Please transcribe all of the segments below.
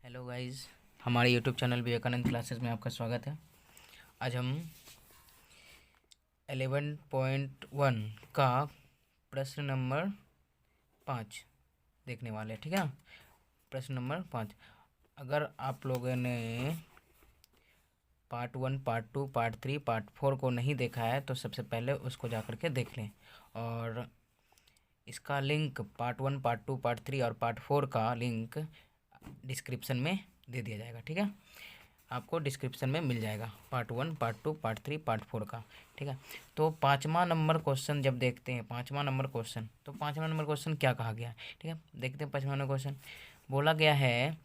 Hello guys, हमारे YouTube channel Vivekananda classes में आपका स्वागत है। आज हम 11.1 का प्रश्न नंबर 5 देखने वाले हैं। ठीक है, प्रश्न नंबर 5। अगर आप लोगों ने पार्ट 1, पार्ट 2, पार्ट 3, पार्ट 4 को नहीं देखा है तो सबसे पहले उसको जा कर के देख लें। और इसका लिंक पार्ट 1, पार्ट 2, पार्ट 3 और पार्ट 4 का लिंक डिस्क्रिप्शन में दे दिया जाएगा। ठीक है, आपको डिस्क्रिप्शन में मिल जाएगा पार्ट 1, पार्ट 2, पार्ट 3, पार्ट 4 का। ठीक है, तो पाँचवा नंबर क्वेश्चन जब देखते हैं, पाँचवा नंबर क्वेश्चन, तो पाँचवा नंबर क्वेश्चन क्या कहा गया है। ठीक है, देखते हैं पाँचवा नंबर क्वेश्चन। बोला गया है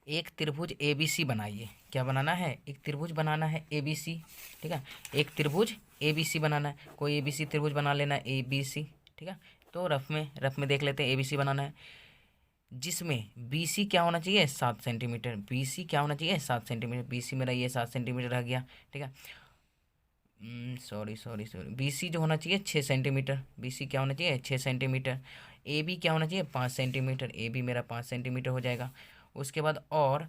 एक त्रिभुज ए बी सी बनाइए। क्या बनाना है? एक त्रिभुज बनाना है ए बी सी। ठीक है, एक त्रिभुज ए बी सी बनाना है। कोई ए बी सी त्रिभुज बना लेना है, ए बी सी। ठीक है, तो रफ में देख लेते हैं। ए बी सी बनाना है जिसमें बी सी क्या होना चाहिए? 7 सेंटीमीटर। बी सी क्या होना चाहिए? 7 सेंटीमीटर। बी सी मेरा ये 7 सेंटीमीटर रह गया। ठीक है, सॉरी, बी सी जो होना चाहिए 6 सेंटीमीटर। बी सी क्या होना चाहिए? 6 सेंटीमीटर। ए बी क्या होना चाहिए? 5 सेंटीमीटर। ए बी मेरा 5 सेंटीमीटर हो जाएगा। उसके बाद और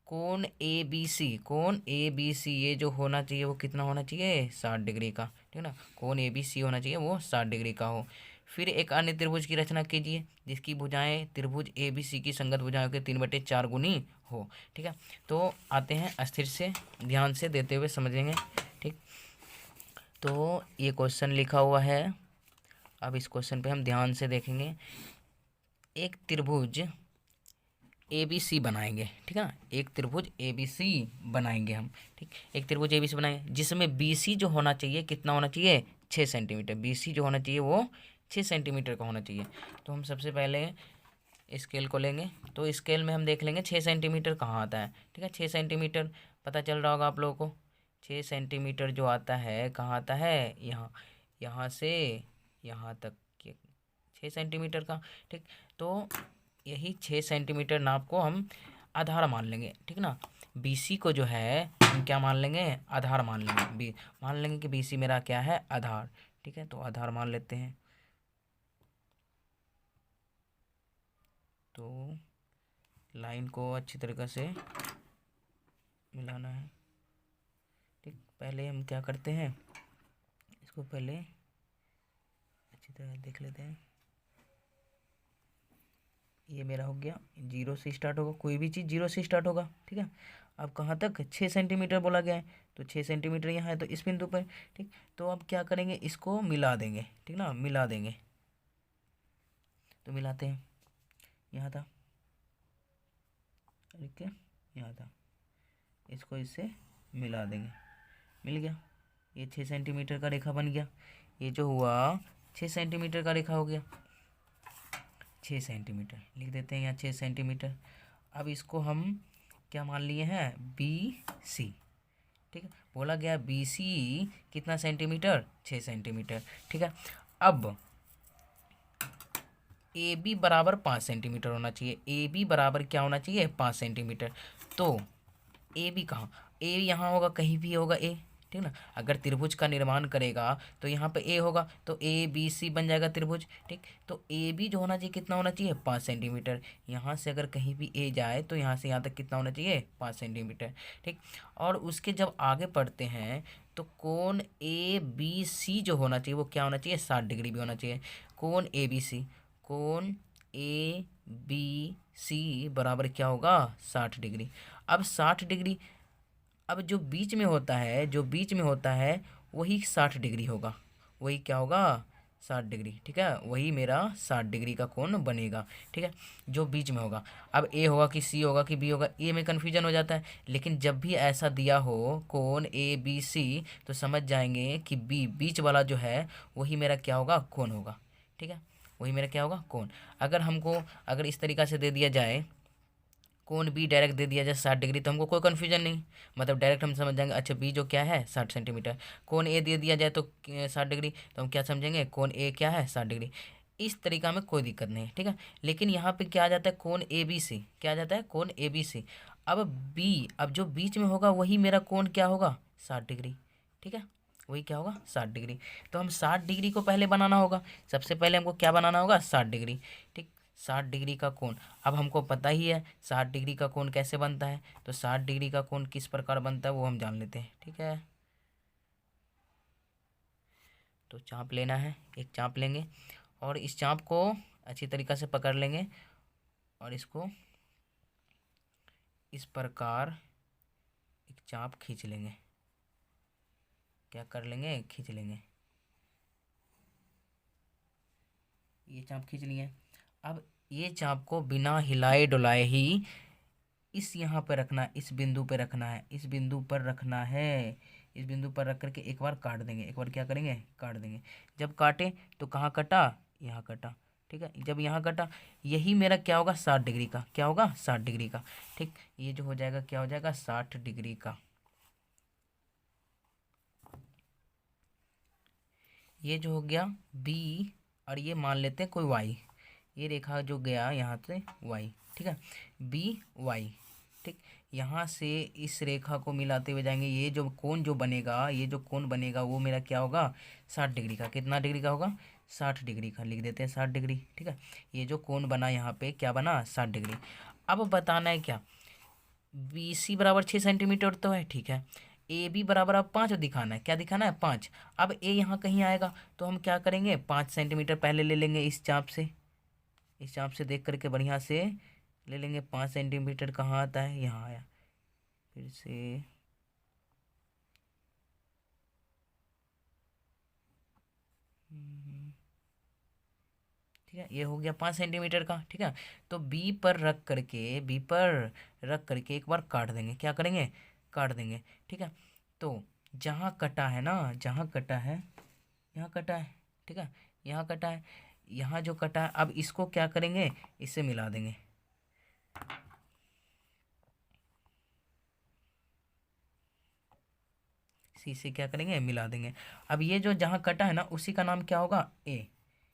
कोण ए बी सी, कोण ए बी सी ये जो होना चाहिए वो कितना होना चाहिए? 60 डिग्री का। ठीक है ना, कोण ए बी सी होना चाहिए वो 60 डिग्री का हो। फिर एक अन्य त्रिभुज की रचना कीजिए जिसकी भुजाएं त्रिभुज ए बी सी की संगत भुजाओं के 3/4 गुनी हो। ठीक है, तो आते हैं अस्थिर से, ध्यान से देते हुए समझेंगे। ठीक, तो ये क्वेश्चन लिखा हुआ है। अब इस क्वेश्चन पे हम ध्यान से देखेंगे। एक त्रिभुज ए बी सी बनाएंगे। ठीक है ना, एक त्रिभुज ए बी सी बनाएंगे हम। ठीक, एक त्रिभुज ए बी सी बनाएंगे जिसमें बी सी जो होना चाहिए कितना होना चाहिए? 6 सेंटीमीटर। बी सी जो होना चाहिए वो 6 सेंटीमीटर का होना चाहिए। तो हम सबसे पहले स्केल को लेंगे। तो स्केल में हम देख लेंगे 6 सेंटीमीटर कहाँ आता है। ठीक है, 6 सेंटीमीटर पता चल रहा होगा आप लोगों को। 6 सेंटीमीटर जो आता है कहाँ आता है? यहाँ, यहाँ से यहाँ तक के 6 सेंटीमीटर का। ठीक, तो यही 6 सेंटीमीटर नाप को हम आधार मान लेंगे। ठीक ना, बी सी को जो है हम क्या मान लेंगे? आधार मान लेंगे। मान लेंगे कि बी सी मेरा क्या है? आधार। ठीक है, तो आधार मान लेते हैं। तो लाइन को अच्छी तरीक़े से मिलाना है। ठीक, पहले हम क्या करते हैं, इसको पहले अच्छी तरह देख लेते हैं। ये मेरा हो गया, 0 से स्टार्ट होगा, कोई भी चीज़ 0 से स्टार्ट होगा। ठीक है, अब कहाँ तक? 6 सेंटीमीटर बोला गया है, तो 6 सेंटीमीटर यहाँ है तो इस बिंदु पर। ठीक, तो अब क्या करेंगे? इसको मिला देंगे। ठीक ना, मिला देंगे। तो मिलाते हैं। यहाँ था, ठीक है, यहाँ था, इसको इससे मिला देंगे। मिल गया, ये 6 सेंटीमीटर का रेखा बन गया। ये जो हुआ 6 सेंटीमीटर का रेखा हो गया। 6 सेंटीमीटर लिख देते हैं यहाँ, 6 सेंटीमीटर। अब इसको हम क्या मान लिए हैं? B C. ठीक है, बोला गया बी सी कितना सेंटीमीटर? 6 सेंटीमीटर। ठीक है, अब ए बी बराबर 5 सेंटीमीटर होना चाहिए। ए बी बराबर क्या होना चाहिए? 5 सेंटीमीटर। तो ए बी कहाँ? ए यहाँ होगा, कहीं भी होगा ए। ठीक ना, अगर त्रिभुज का निर्माण करेगा तो यहाँ पे ए होगा, तो ए बी सी बन जाएगा त्रिभुज। ठीक, तो ए बी जो होना चाहिए कितना होना चाहिए? 5 सेंटीमीटर। यहाँ से अगर कहीं भी ए जाए तो यहाँ से यहाँ तक कितना होना चाहिए? 5 सेंटीमीटर। ठीक, और उसके जब आगे बढ़ते हैं तो कोण ए बी सी जो होना चाहिए वो क्या होना चाहिए? 60 डिग्री भी होना चाहिए। कोण ए बी सी, कोण ए बी सी बराबर क्या होगा? 60 डिग्री। अब 60 डिग्री, अब जो बीच में होता है, जो बीच में होता है वही 60 डिग्री होगा। वही क्या होगा? 60 डिग्री। ठीक है, वही मेरा 60 डिग्री का कोण बनेगा। ठीक है, जो बीच में होगा। अब ए होगा कि सी होगा कि बी होगा, ए में कन्फ्यूजन हो जाता है। लेकिन जब भी ऐसा दिया हो कोण ए बी सी तो समझ जाएंगे कि बी बीच वाला जो है वही मेरा क्या होगा? कोण होगा। ठीक है, वही मेरा क्या होगा? कोण। अगर हमको अगर इस तरीक़ा से दे दिया जाए, कोण बी डायरेक्ट दे दिया जाए 60 डिग्री, तो हमको कोई कन्फ्यूजन नहीं, मतलब डायरेक्ट हम समझ जाएंगे अच्छा बी जो क्या है? 60 सेंटीमीटर। कोण ए दे दिया जाए तो 60 डिग्री, तो हम क्या समझेंगे? कोण ए क्या है? 60 डिग्री। इस तरीका में कोई दिक्कत नहीं है। ठीक है, लेकिन यहाँ पे क्या आ जाता है? कोण ए बी सी। क्या आ जाता है? कोण ए बी सी। अब बी, अब जो बीच में होगा वही मेरा कोण क्या होगा? 60 डिग्री। ठीक है, वही क्या होगा? 60 डिग्री। तो हम 60 डिग्री को पहले बनाना होगा। सबसे पहले हमको क्या बनाना होगा? 60 डिग्री। ठीक, 60 डिग्री का कोण। अब हमको पता ही है 60 डिग्री का कोण कैसे बनता है, तो 60 डिग्री का कोण किस प्रकार बनता है वो हम जान लेते हैं, ठीक है। तो चाप लेना है, एक चाप लेंगे और इस चाप को अच्छी तरीक़ा से पकड़ लेंगे और इसको इस प्रकार एक चाप खींच लेंगे। क्या कर लेंगे, खींच लेंगे। ये चाप खींच लिए। अब ये चाप को बिना हिलाए डुलाए ही इस यहाँ पे रखना है, इस बिंदु पे रखना है, इस बिंदु पर रखना है। इस बिंदु पर रख करके एक बार काट देंगे, एक बार क्या करेंगे, काट देंगे। जब काटे तो कहाँ कटा, यहाँ कटा, ठीक है। जब यहाँ कटा यही मेरा क्या होगा, 60 डिग्री का, क्या होगा, 60 डिग्री का, ठीक। ये जो हो जाएगा क्या हो जाएगा, 60 डिग्री का। ये जो हो गया बी, और ये मान लेते हैं कोई वाई, ये रेखा जो गया यहाँ से वाई, ठीक है, बी वाई, ठीक। यहाँ से इस रेखा को मिलाते हुए जाएंगे, ये जो कोण जो बनेगा, ये जो कोण बनेगा वो मेरा क्या होगा, 60 डिग्री का। कितना डिग्री का होगा, 60 डिग्री का, लिख देते हैं 60 डिग्री, ठीक है। ये जो कोण बना यहाँ पे क्या बना, 60 डिग्री। अब बताना है क्या, बी सी बराबर 6 सेंटीमीटर तो है, ठीक है। ए बी बराबर अब 5 दिखाना है, क्या दिखाना है, 5। अब ए यहाँ कहीं आएगा तो हम क्या करेंगे, 5 सेंटीमीटर पहले ले लेंगे इस चाप से, इस चाप से देख करके बढ़िया से ले लेंगे। 5 सेंटीमीटर कहाँ आता है, यहाँ आया। फिर से ठीक है, ये हो गया 5 सेंटीमीटर का, ठीक है। तो बी पर रख करके, बी पर रख करके एक बार काट देंगे, क्या करेंगे, काट देंगे, ठीक है। तो जहाँ कटा है ना, जहाँ कटा है, यहाँ कटा है, ठीक है, यहाँ कटा है, यहाँ जो कटा है, अब इसको क्या करेंगे, इससे मिला देंगे। सी से क्या करेंगे, मिला देंगे। अब ये जो जहाँ कटा है ना उसी का नाम क्या होगा, ए,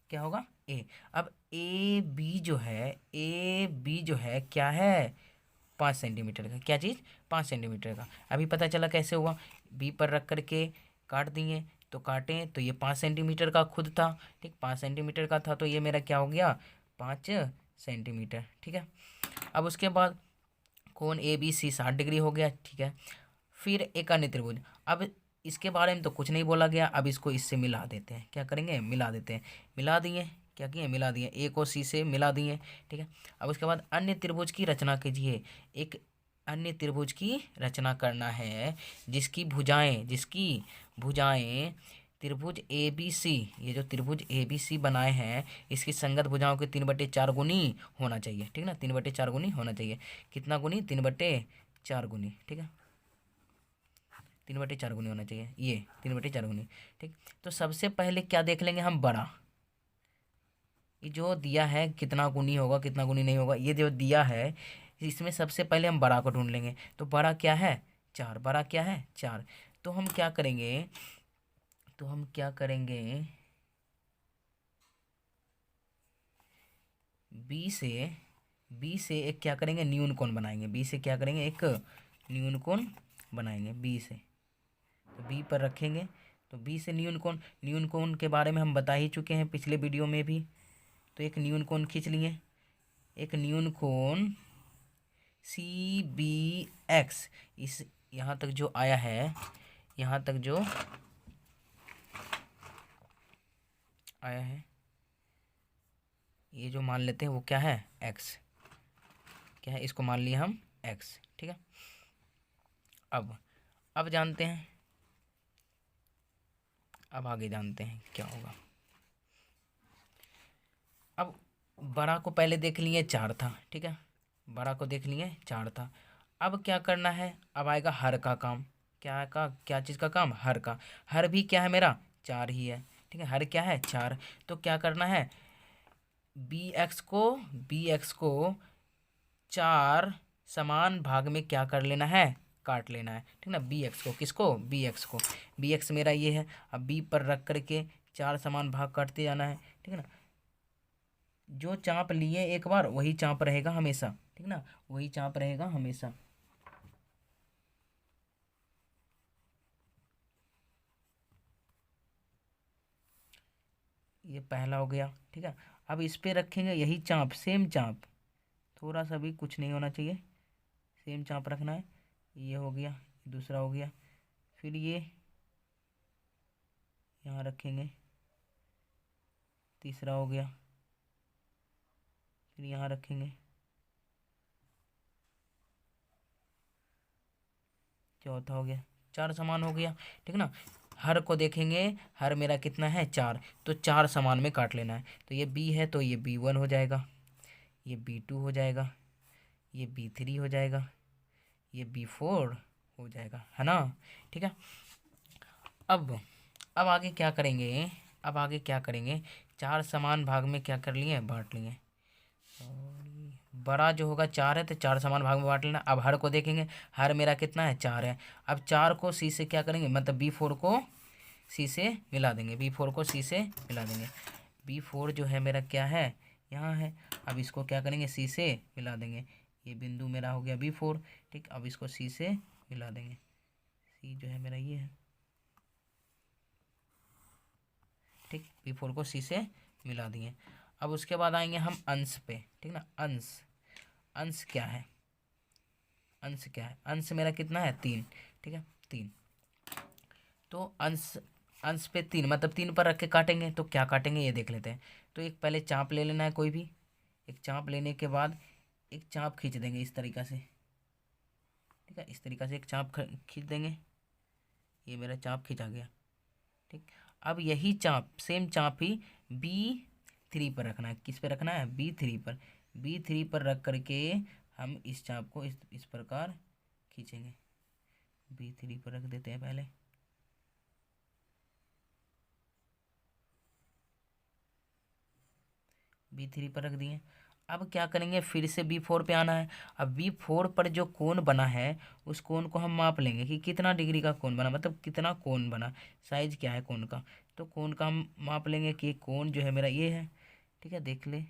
क्या होगा, ए। अब ए बी जो है, ए बी जो है क्या है, 5 सेंटीमीटर का, क्या चीज़, 5 सेंटीमीटर का। अभी पता चला कैसे हुआ, बी पर रख करके काट दिए, तो काटें तो ये 5 सेंटीमीटर का खुद था, ठीक, 5 सेंटीमीटर का था, तो ये मेरा क्या हो गया, 5 सेंटीमीटर, ठीक है। अब उसके बाद कोण ए बी सी 60 डिग्री हो गया, ठीक है। फिर एक अन्य त्रिभुज, अब इसके बारे में तो कुछ नहीं बोला गया, अब इसको इससे मिला देते हैं, क्या करेंगे, मिला देते हैं। मिला दिए, क्या किए, मिला दिए, ए को सी से मिला दिए, ठीक है। अब उसके बाद अन्य त्रिभुज की रचना कीजिए। एक अन्य त्रिभुज की रचना करना है जिसकी भुजाएं त्रिभुज ए बी सी, ये जो त्रिभुज ए बी सी बनाए हैं इसकी संगत भुजाओं के 3/4 गुनी होना चाहिए, ठीक ना, 3/4 गुनी होना चाहिए। कितना गुनी, 3/4 गुनी, ठीक है, 3/4 गुनी होना चाहिए, ये 3/4 गुनी, ठीक। तो सबसे पहले क्या देख लेंगे हम, बड़ा, ये जो दिया है कितना गुनी होगा, कितना गुनी नहीं होगा, ये जो दिया है इसमें सबसे पहले हम बड़ा को ढूंढ लेंगे। तो बड़ा क्या है, 4, बड़ा क्या है, 4। तो हम क्या करेंगे, तो हम क्या करेंगे, बी से बी से एक क्या करेंगे, न्यून कोण बनाएंगे, बी से क्या करेंगे, एक न्यून कोण बनाएंगे बी से। तो बी पर रखेंगे, तो बी से न्यून कोण के बारे में हम बता ही चुके हैं पिछले वीडियो में भी। तो एक न्यून कोण खींच लिए, एक न्यून कोण सी बी एक्स, इस यहाँ तक जो आया है, यहाँ तक जो आया है, ये जो मान लेते हैं वो क्या है, एक्स, क्या है, इसको मान लिए हम एक्स, ठीक है। अब जानते हैं, अब आगे जानते हैं क्या होगा। अब बड़ा को पहले देख लिए 4 था, ठीक है, बड़ा को देख लिए 4 था। अब क्या करना है, अब आएगा हर का काम, क्या चीज़ का काम, हर का। हर भी क्या है मेरा, 4 ही है, ठीक है, हर क्या है, 4। तो क्या करना है, बी एक्स को 4 समान भाग में क्या कर लेना है, काट लेना है, ठीक ना। बी एक्स को, किसको, बी एक्स मेरा ये है। अब बी पर रख करके 4 समान भाग काटते जाना है, ठीक है ना। जो चाप लिए एक बार वही चाप रहेगा हमेशा, ठीक ना, वही चाप रहेगा हमेशा। ये पहला हो गया, ठीक है। अब इस पे रखेंगे यही चाप, सेम चाप, थोड़ा सा भी कुछ नहीं होना चाहिए, सेम चाप रखना है। ये हो गया, दूसरा हो गया। फिर ये यहाँ रखेंगे, तीसरा हो गया। फिर यहाँ रखेंगे, चौथा हो गया। चार सामान हो गया, ठीक ना। हर को देखेंगे, हर मेरा कितना है, चार, तो चार सामान में काट लेना है। तो ये बी है तो ये B1 हो जाएगा, ये B2 हो जाएगा, ये B3 हो जाएगा, ये B4 हो जाएगा, है ना, ठीक है। अब आगे क्या करेंगे, अब आगे क्या करेंगे, चार समान भाग में क्या कर लिए, बांट लिए। और ये बड़ा जो होगा चार है तो चार समान भाग में बांट लेना। अब हर को देखेंगे, हर मेरा कितना है, चार है। अब चार को सी से क्या करेंगे, मतलब B4 को सी से मिला देंगे, B4 को सी से मिला देंगे। B4 जो है मेरा क्या है, यहाँ है। अब इसको क्या करेंगे, सी से मिला देंगे। ये बिंदु मेरा हो गया B4, ठीक। अब इसको सी से मिला देंगे, सी जो है मेरा ये है, ठीक। B4 को सी से मिला दिए। अब उसके बाद आएंगे हम अंश पे, ठीक ना। अंश, अंश क्या है, अंश क्या है, अंश मेरा कितना है, तीन, ठीक है, तीन। तो अंश, अंश पे तीन, मतलब तीन पर रख के काटेंगे तो क्या काटेंगे ये देख लेते हैं। तो एक पहले चाप ले लेना है कोई भी, एक चाप लेने के बाद एक चाप खींच देंगे इस तरीक़ा से, ठीक है। इस तरीक़ा से एक चाप खींच देंगे, ये मेरा चाप खींचा गया, ठीक। अब यही चाप, सेम चाप ही B3 पर रखना है। किस पे रखना है, B3 पर। B3 पर रख करके हम इस चाप को इस प्रकार खींचेंगे। B3 पर रख देते हैं पहले, B3 पर रख दिए। अब क्या करेंगे, फिर से B4 पे आना है। अब B4 पर जो कोण बना है उस कोण को हम माप लेंगे कि कितना डिग्री का कोण बना, मतलब कितना कोण बना, साइज क्या है कोण का। तो कोण का हम माप लेंगे कि कोण जो है मेरा ये है, ठीक है, देख ले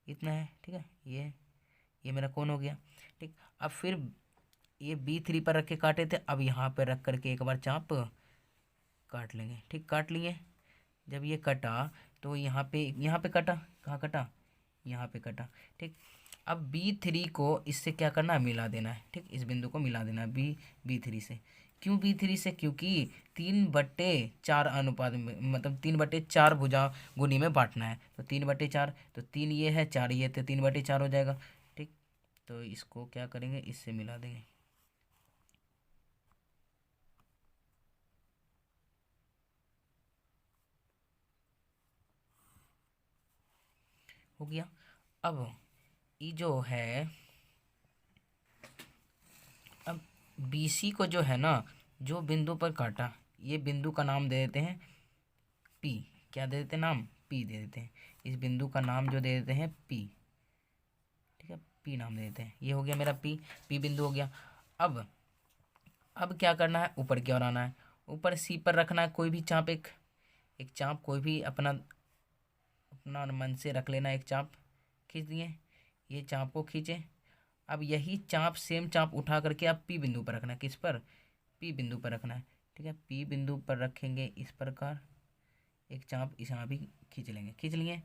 इतना है, ठीक है। ये मेरा कोण हो गया, ठीक। अब फिर ये B3 पर रख के काटे थे, अब यहाँ पर रख करके एक बार चाप काट लेंगे, ठीक। काट लिए, जब ये कटा तो यहाँ पे कटा, कहाँ कटा, यहाँ पे कटा, ठीक। अब B3 को इससे क्या करना है, मिला देना है, ठीक। इस बिंदु को मिला देना है B3 से। क्यों B3 से, क्योंकि 3/4 अनुपात में, मतलब 3/4 भुजा गुनी में बांटना है। तो 3/4, तो तीन ये है, चार ये, तो 3/4 हो जाएगा, ठीक। तो इसको क्या करेंगे, इससे मिला देंगे, हो गया। अब ये जो है, अब BC को जो है ना, जो बिंदु पर काटा, ये बिंदु का नाम दे देते हैं P। क्या दे देते हैं नाम, P दे देते हैं। इस बिंदु का नाम जो दे देते हैं P, ठीक है, P नाम दे देते हैं। ये हो गया मेरा P बिंदु हो गया। अब क्या करना है, ऊपर की ओर आना है। ऊपर C पर रखना है कोई भी चाप, एक चाप कोई भी अपना अपना मन से रख लेना, एक चाप खींच दिए, ये चाप को खींचे। अब यही चाप, सेम चाप उठा करके आप P बिंदु पर रखना है, किस पर, P बिंदु पर रखना है, ठीक है। P बिंदु पर रखेंगे इस प्रकार, एक चाप इस यहाँ भी खींच लेंगे, खींच लिए।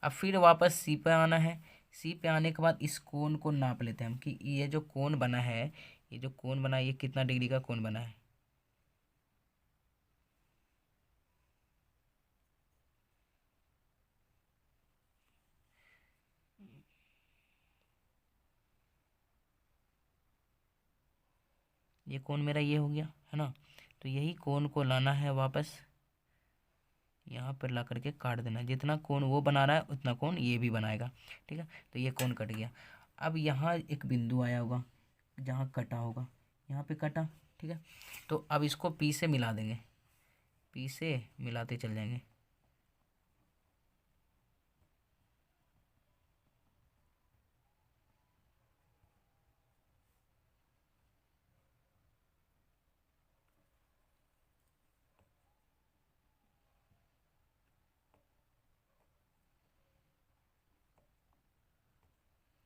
अब फिर वापस C पे आना है। C पे आने के बाद इस कोण को नाप लेते हैं हम कि ये जो कोण बना है, ये जो कोण बना है ये कितना डिग्री का कोण बना है। ये कोण मेरा ये हो गया, है ना। तो यही कोण को लाना है वापस, यहाँ पर ला करके काट देना। जितना कोण वो बना रहा है उतना कोण ये भी बनाएगा, ठीक है। तो ये कोण कट गया। अब यहाँ एक बिंदु आया होगा जहाँ कटा होगा, यहाँ पे कटा, ठीक है। तो अब इसको P से मिला देंगे, P से मिलाते चल जाएंगे।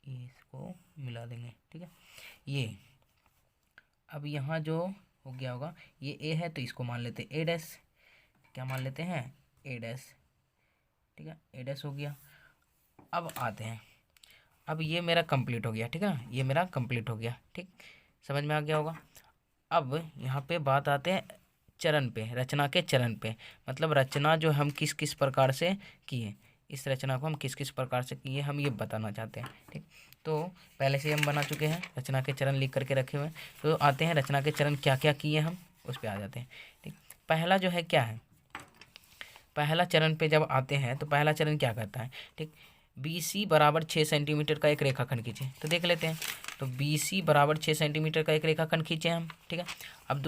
ये इसको मिला देंगे, ठीक है। ये अब यहाँ जो हो गया होगा, ये A है तो इसको मान लेते हैं A डैश, क्या मान लेते हैं, A डैश, ठीक है, ए डैश हो गया। अब आते हैं, अब ये मेरा कंप्लीट हो गया, ठीक है, ये मेरा कंप्लीट हो गया, ठीक, समझ में आ गया होगा। अब यहाँ पे बात आते हैं चरण पे, रचना के चरण पे, मतलब रचना जो हम किस किस प्रकार से किए, इस रचना को हम किस किस प्रकार से किए हम ये बताना चाहते हैं, ठीक। तो पहले से हम बना चुके हैं, रचना के चरण लिख करके रखे हुए हैं। तो आते हैं रचना के चरण क्या क्या किए हम, उस पर आ जाते हैं, ठीक। पहला जो है क्या है, पहला चरण पे जब आते हैं तो पहला चरण क्या करता है, ठीक, BC बराबर 6 सेंटीमीटर का एक रेखाखंड खींचे, तो देख लेते हैं। तो BC बराबर 6 सेंटीमीटर का एक रेखाखंड खींचे हम, ठीक है। अब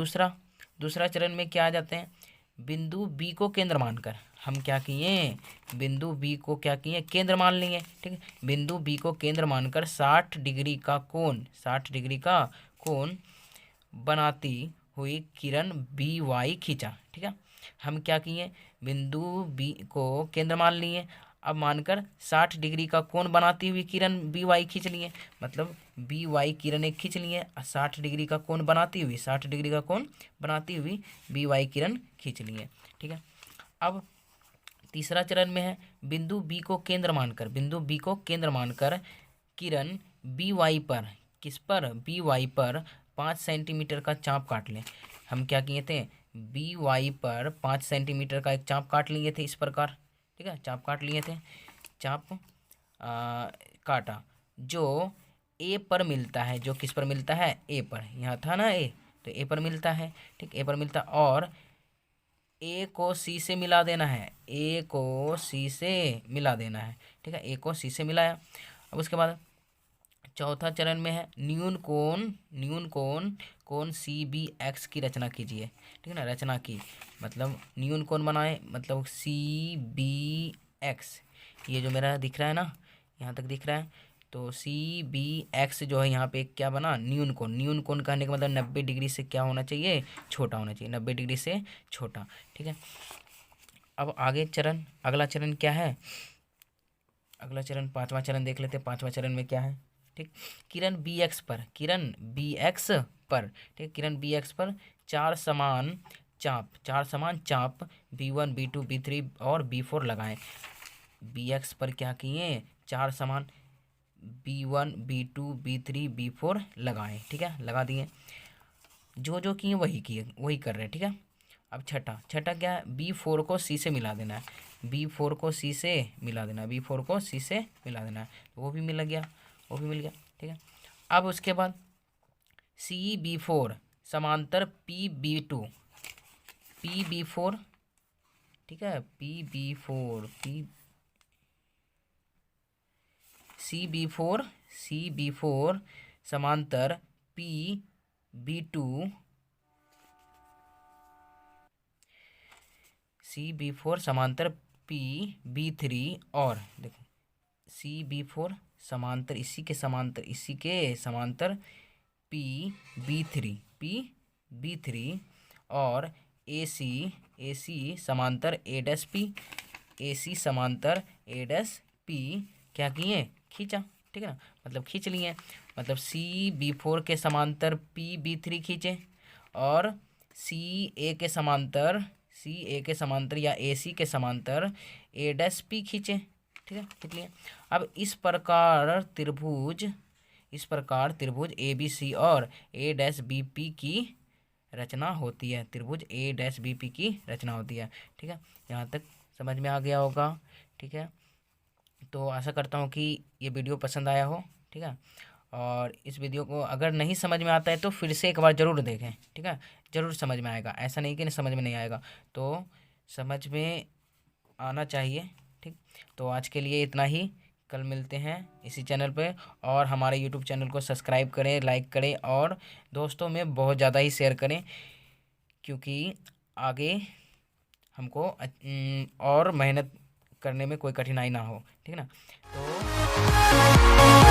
दूसरा चरण में क्या आ जाते हैं, बिंदु B को केंद्र मानकर हम क्या किए, बिंदु B को क्या किए, केंद्र मान लिए, ठीक है। बिंदु B को केंद्र मानकर 60 डिग्री का कोण बनाती हुई किरण BY खींचा, ठीक है। हम क्या किए, बिंदु B को केंद्र मान लिए, अब मानकर 60 डिग्री का कोण बनाती हुई किरण BY खींच लिए, मतलब BY किरण एक खींच लिए, 60 डिग्री का कोण बनाती हुई, 60 डिग्री का कोण बनाती हुई BY किरण खींच लिए, ठीक है। अब तीसरा चरण में है, बिंदु B को केंद्र मानकर किरण BY पर, किस पर, BY पर 5 सेंटीमीटर का चाप काट लें। हम क्या किए थे, BY पर 5 सेंटीमीटर का एक चाप काट लिए थे, इस प्रकार, ठीक है, चाप काट लिए थे, चाप काटा, जो A पर मिलता है, जो किस पर मिलता है, A पर, यहाँ था ना A, तो A पर मिलता है, ठीक, A पर मिलता है, और A को C से मिला देना है, A को C से मिला देना है, ठीक है, A को C से मिलाया। अब उसके बाद चौथा चरण में है, न्यून कोण CBX की रचना कीजिए, ठीक है ना, रचना की मतलब न्यून कोण बनाए, मतलब CBX, ये जो मेरा दिख रहा है ना, यहाँ तक दिख रहा है, तो CBX जो है यहाँ पे क्या बना, न्यून कोण कहने का मतलब 90 डिग्री से क्या होना चाहिए, छोटा होना चाहिए, 90 डिग्री से छोटा, ठीक है। अब आगे चरण, अगला चरण क्या है, अगला चरण पांचवा चरण देख लेते हैं, पांचवा चरण में क्या है, ठीक, किरण BX पर, ठीक, किरण BX पर चार समान चाप B1 B2 B3 और B4 लगाएं। BX पर क्या किए, चार समान B1 B2 B3 B4 लगाएं, ठीक है, लगा दिए, जो किए वही कर रहे हैं, ठीक है। अब छठा क्या है, B4 को C से मिला देना है, B4 को C से मिला देना है, B4 को C से मिला देना है, तो वो भी मिल गया, ठीक है। अब उसके बाद CB4 समांतर PB2, ठीक है, CB4 समांतर PB2, CB4 समांतर PB3, और देखो CB4 समांतर इसी के समांतर PB3 और AC समांतर AC समांतर A' P क्या किए, खींचा, ठीक है ना, मतलब खींच लिए, मतलब CB4 के समांतर PB3 खींचे, और CA के समांतर या AC के समांतर A' खींचे, ठीक है, खींच लिए। अब इस प्रकार त्रिभुज ABC और A'BP की रचना होती है, त्रिभुज A'BP की रचना होती है, ठीक है, यहाँ तक समझ में आ गया होगा, ठीक है। तो आशा करता हूँ कि ये वीडियो पसंद आया हो, ठीक है, और इस वीडियो को अगर नहीं समझ में आता है तो फिर से एक बार ज़रूर देखें, ठीक है, ज़रूर समझ में आएगा, ऐसा नहीं कि समझ में नहीं आएगा, तो समझ में आना चाहिए, ठीक। तो आज के लिए इतना ही, कल मिलते हैं इसी चैनल पे, और हमारे यूट्यूब चैनल को सब्सक्राइब करें, लाइक करें, और दोस्तों में बहुत ज़्यादा ही शेयर करें, क्योंकि आगे हमको और मेहनत करने में कोई कठिनाई ना हो, ठीक है ना। तो